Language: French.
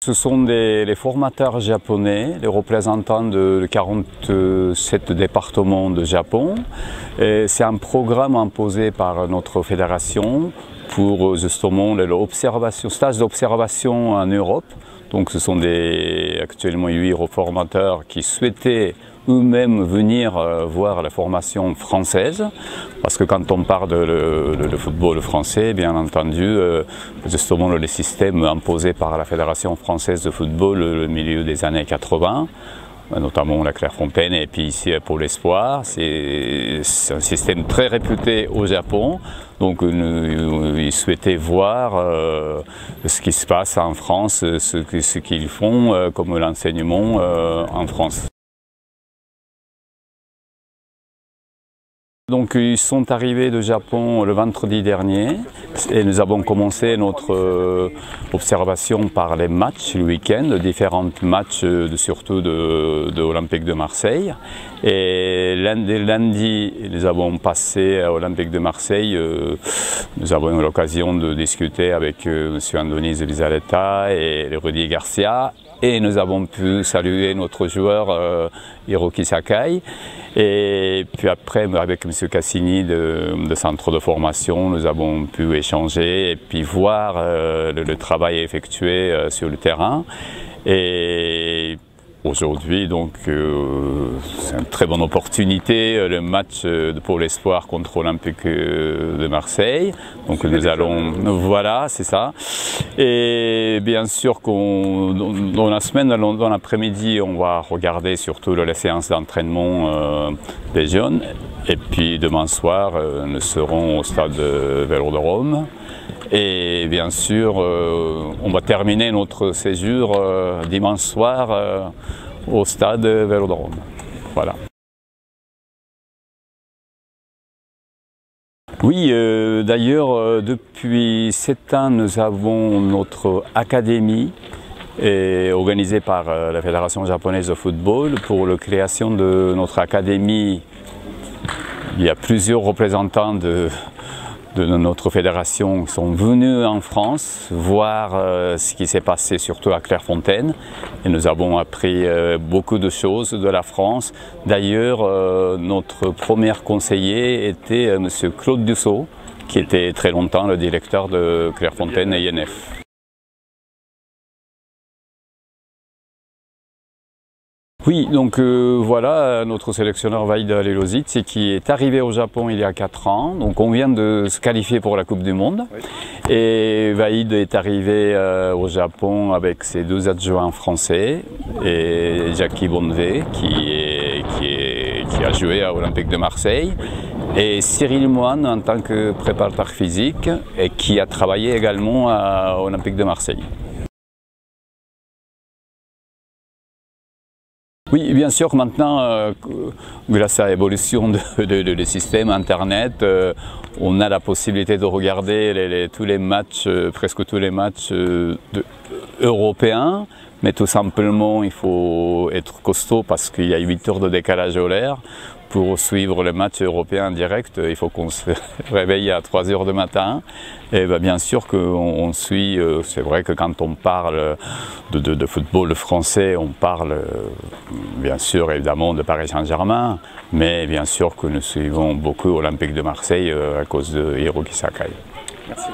Ce sont les formateurs japonais, les représentants de 47 départements de Japon. C'est un programme imposé par notre fédération pour justement l'observation, stage d'observation en Europe. Donc ce sont actuellement 8 formateurs qui souhaitaient eux-mêmes venir voir la formation française, parce que quand on parle de football français, bien entendu, justement le système imposé par la Fédération française de football au milieu des années 80, notamment la Clairefontaine et puis ici pour l'Espoir, c'est un système très réputé au Japon, donc ils souhaitaient voir ce qui se passe en France, ce qu'ils font comme l'enseignement en France. Donc ils sont arrivés de Japon le vendredi dernier et nous avons commencé notre observation par les matchs le week-end, différents matchs surtout de Olympique de Marseille. Et lundi, nous avons passé à Olympique de Marseille, nous avons eu l'occasion de discuter avec M. Andoni Elizaleta et Rudy Garcia. Et nous avons pu saluer notre joueur Hiroki Sakai. Et puis après, avec M. Cassini de centre de formation, nous avons pu échanger et puis voir le travail effectué sur le terrain. Et aujourd'hui, donc, c'est une très bonne opportunité, le match pour l'Espoir contre Olympique de Marseille. Donc nous allons, voilà, c'est ça. Et bien sûr dans la semaine, dans l'après-midi, on va regarder surtout la séance d'entraînement des jeunes. Et puis demain soir, nous serons au stade Vélodrome. Et bien sûr, on va terminer notre séjour dimanche soir au stade Vélodrome. Voilà. Oui, d'ailleurs, depuis 7 ans, nous avons notre académie organisée par la Fédération japonaise de football. Pour la création de notre académie, il y a plusieurs représentants de notre fédération qui sont venus en France voir ce qui s'est passé surtout à Clairefontaine, et nous avons appris beaucoup de choses de la France. D'ailleurs, notre premier conseiller était M. Claude Dussault, qui était très longtemps le directeur de Clairefontaine et INF. Oui, donc voilà notre sélectionneur Vaïd Lelosic qui est arrivé au Japon il y a 4 ans. Donc on vient de se qualifier pour la Coupe du Monde. Oui. Et Vaïd est arrivé au Japon avec ses 2 adjoints français et Jackie Bonnevé qui a joué à Olympique de Marseille. Et Cyril Moine en tant que préparateur physique et qui a travaillé également à Olympique de Marseille. Oui, bien sûr, maintenant, grâce à l'évolution du système Internet, on a la possibilité de regarder tous les matchs, presque tous les matchs européens, mais tout simplement, il faut être costaud parce qu'il y a 8 heures de décalage horaire. Pour suivre les matchs européens en direct, il faut qu'on se réveille à 3 heures du matin. Et bien sûr qu'on suit, c'est vrai que quand on parle de football français, on parle bien sûr évidemment de Paris Saint-Germain, mais bien sûr que nous suivons beaucoup Olympique de Marseille à cause de Hiroki Sakai. Merci.